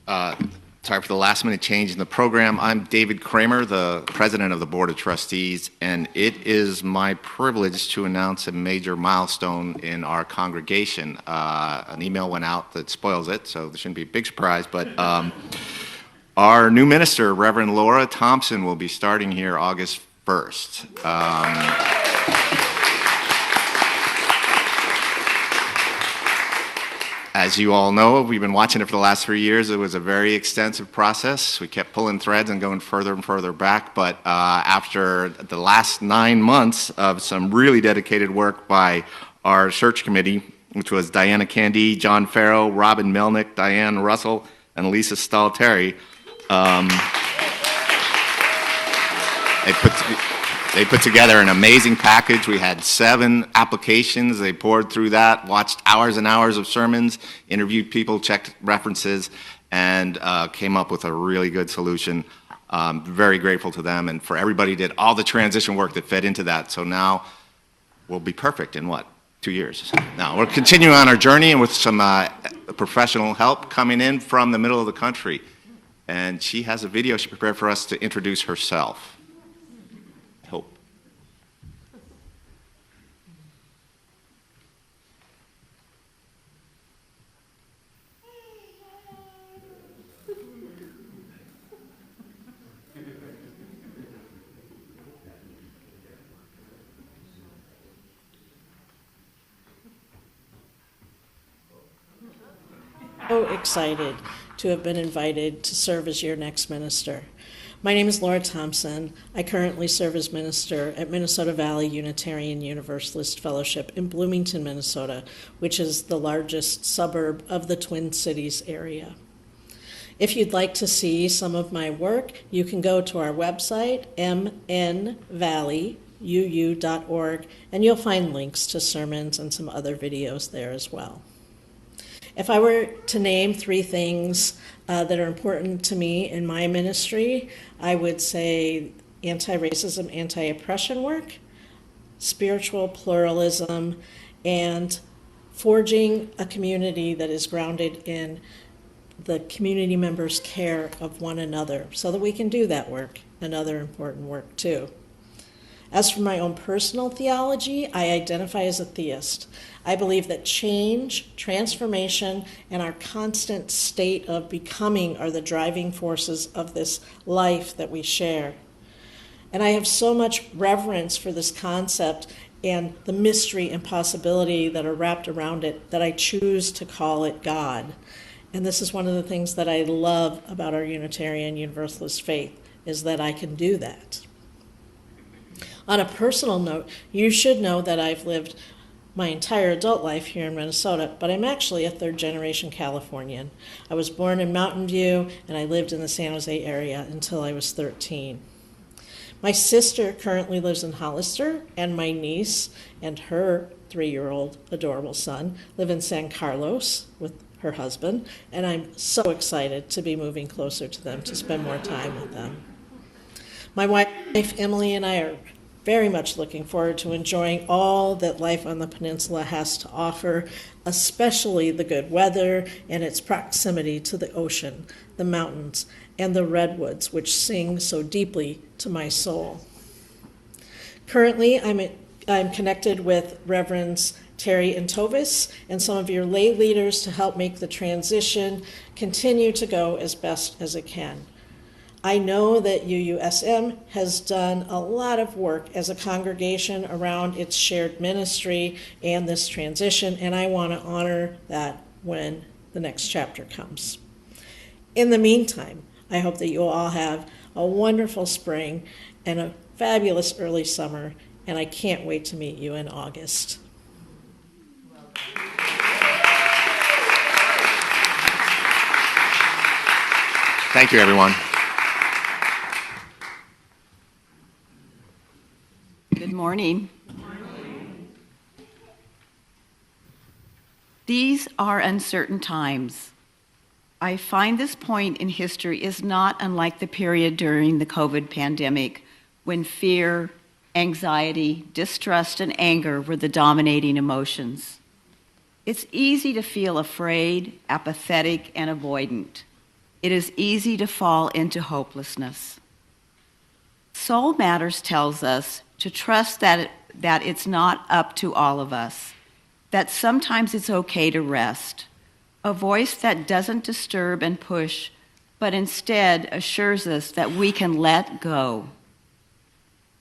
Sorry for the last-minute change in the program. I'm David Kramer, the president of the Board of Trustees, and it is my privilege to announce a major milestone in our congregation. An email went out that spoils it, so there shouldn't be a big surprise, but our new minister, Reverend Laura Thompson, will be starting here August 1st. As you all know, we've been watching it for the last 3 years. It was a very extensive process. We kept pulling threads and going further and further back, but after the last 9 months of some really dedicated work by our search committee, which was Diana Candy, John Farrow, Robin Melnick, Diane Russell, and Lisa Stahl-Terry, they put together an amazing package. We had 7 applications. They poured through that, watched hours and hours of sermons, interviewed people, checked references, and came up with a really good solution. Very grateful to them, and for everybody who did all the transition work that fed into that. So now we'll be perfect in what? 2 years. Now we're continuing on our journey, and with some professional help coming in from the middle of the country. And she has a video she prepared for us to introduce herself. So excited to have been invited to serve as your next minister. My name is Laura Thompson. I currently serve as minister at Minnesota Valley Unitarian Universalist Fellowship in Bloomington, Minnesota, which is the largest suburb of the Twin Cities area. If you'd like to see some of my work, you can go to our website, mnvalleyyuu.org, and you'll find links to sermons and some other videos there as well. If I were to name 3 things that are important to me in my ministry, I would say anti-racism, anti-oppression work, spiritual pluralism, and forging a community that is grounded in the community members' care of one another so that we can do that work and other important work too. As for my own personal theology, I identify as a theist. I believe that change, transformation, and our constant state of becoming are the driving forces of this life that we share. And I have so much reverence for this concept and the mystery and possibility that are wrapped around it that I choose to call it God. And this is one of the things that I love about our Unitarian Universalist faith, is that I can do that. On a personal note, you should know that I've lived my entire adult life here in Minnesota, but I'm actually a 3rd-generation Californian. I was born in Mountain View, and I lived in the San Jose area until I was 13. My sister currently lives in Hollister, and my niece and her 3-year-old adorable son live in San Carlos with her husband, and I'm so excited to be moving closer to them to spend more time with them. My wife, Emily, and I are very much looking forward to enjoying all that life on the peninsula has to offer, especially the good weather and its proximity to the ocean, the mountains, and the redwoods, which sing so deeply to my soul. Currently, I'm connected with Reverends Terry and Tovis and some of your lay leaders to help make the transition continue to go as best as it can. I know that YoUU has done a lot of work as a congregation around its shared ministry and this transition, and I want to honor that when the next chapter comes. In the meantime, I hope that you all have a wonderful spring and a fabulous early summer, and I can't wait to meet you in August. Thank you, everyone. Good morning. These are uncertain times. I find this point in history is not unlike the period during the COVID pandemic when fear, anxiety, distrust, and anger were the dominating emotions. It's easy to feel afraid, apathetic, and avoidant. it is easy to fall into hopelessness. Soul Matters tells us to trust that it's not up to all of us, that sometimes it's okay to rest. A voice that doesn't disturb and push, but instead assures us that we can let go.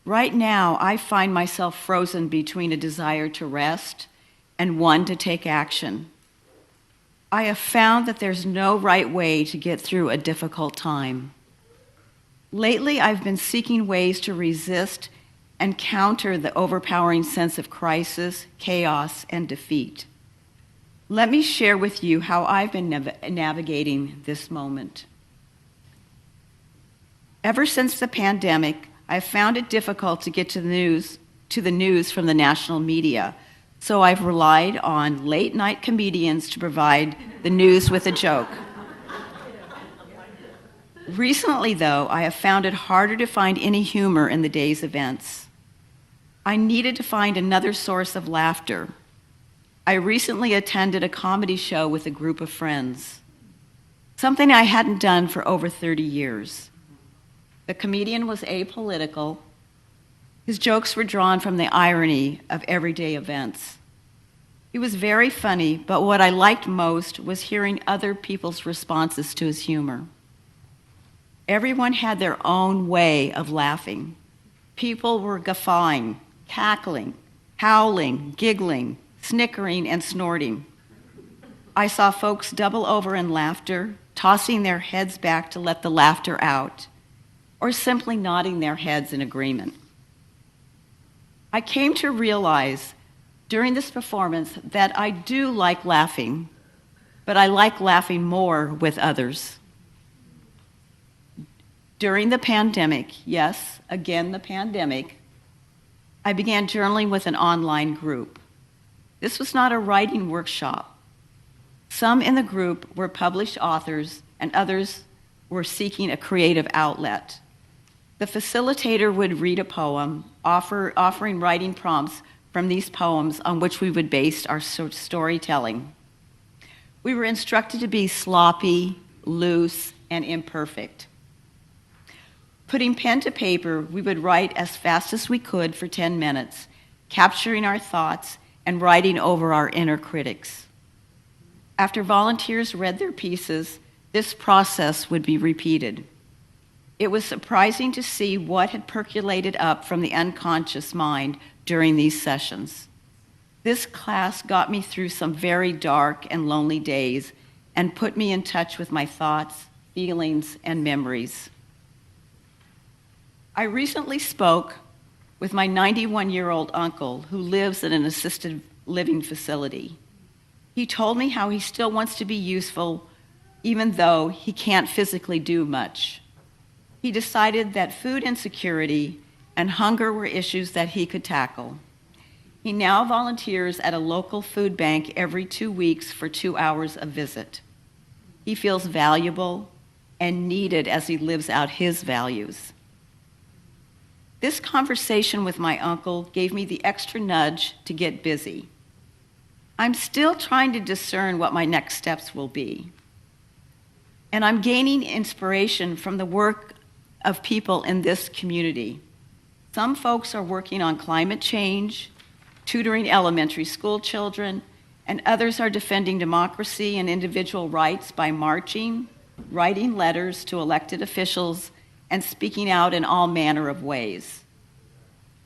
Right now, I find myself frozen between a desire to rest and one to take action. I have found that there's no right way to get through a difficult time. Lately, I've been seeking ways to resist and counter the overpowering sense of crisis, chaos, and defeat. Let me share with you how I've been navigating this moment. Ever since the pandemic, I've found it difficult to get to the news from the national media, so I've relied on late-night comedians to provide the news with a joke. Recently, though, I have found it harder to find any humor in the day's events. I needed to find another source of laughter. I recently attended a comedy show with a group of friends, something I hadn't done for over 30 years. The comedian was apolitical. His jokes were drawn from the irony of everyday events. He was very funny, but what I liked most was hearing other people's responses to his humor. Everyone had their own way of laughing. People were guffawing, cackling, howling, giggling, snickering, and snorting. I saw folks double over in laughter, tossing their heads back to let the laughter out, or simply nodding their heads in agreement. I came to realize during this performance that I do like laughing, but I like laughing more with others. During the pandemic, yes, again the pandemic, I began journaling with an online group. This was not a writing workshop. Some in the group were published authors, and others were seeking a creative outlet. The facilitator would read a poem, offering writing prompts from these poems on which we would base our storytelling. We were instructed to be sloppy, loose, and imperfect. Putting pen to paper, we would write as fast as we could for 10 minutes, capturing our thoughts and writing over our inner critics. After volunteers read their pieces, this process would be repeated. It was surprising to see what had percolated up from the unconscious mind during these sessions. This class got me through some very dark and lonely days and put me in touch with my thoughts, feelings, and memories. I recently spoke with my 91-year-old uncle who lives in an assisted living facility. He told me how he still wants to be useful even though he can't physically do much. He decided that food insecurity and hunger were issues that he could tackle. He now volunteers at a local food bank every 2 weeks for 2 hours a visit. He feels valuable and needed as he lives out his values. This conversation with my uncle gave me the extra nudge to get busy. I'm still trying to discern what my next steps will be. And I'm gaining inspiration from the work of people in this community. Some folks are working on climate change, tutoring elementary school children, and others are defending democracy and individual rights by marching, writing letters to elected officials, and speaking out in all manner of ways.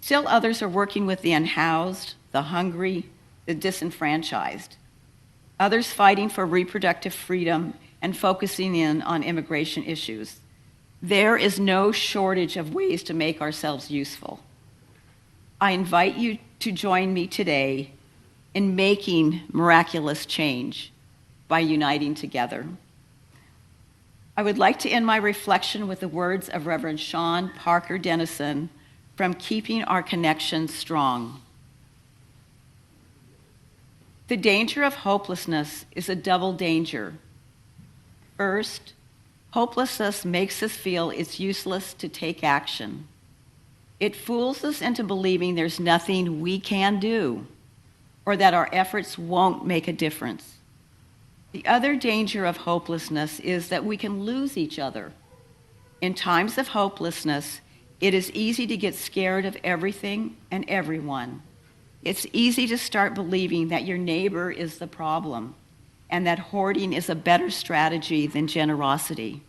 Still others are working with the unhoused, the hungry, the disenfranchised. Others fighting for reproductive freedom and focusing in on immigration issues. There is no shortage of ways to make ourselves useful. I invite you to join me today in making miraculous change by uniting together. I would like to end my reflection with the words of Reverend Sean Parker Dennison from Keeping Our Connection Strong. The danger of hopelessness is a double danger. First, hopelessness makes us feel it's useless to take action. It fools us into believing there's nothing we can do or that our efforts won't make a difference. The other danger of hopelessness is that we can lose each other. In times of hopelessness, it is easy to get scared of everything and everyone. It's easy to start believing that your neighbor is the problem and that hoarding is a better strategy than generosity.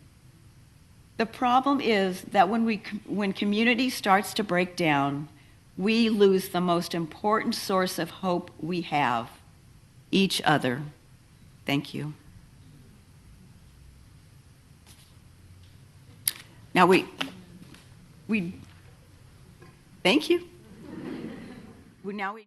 The problem is that when community starts to break down, we lose the most important source of hope we have, each other. Thank you. Now thank you. Now we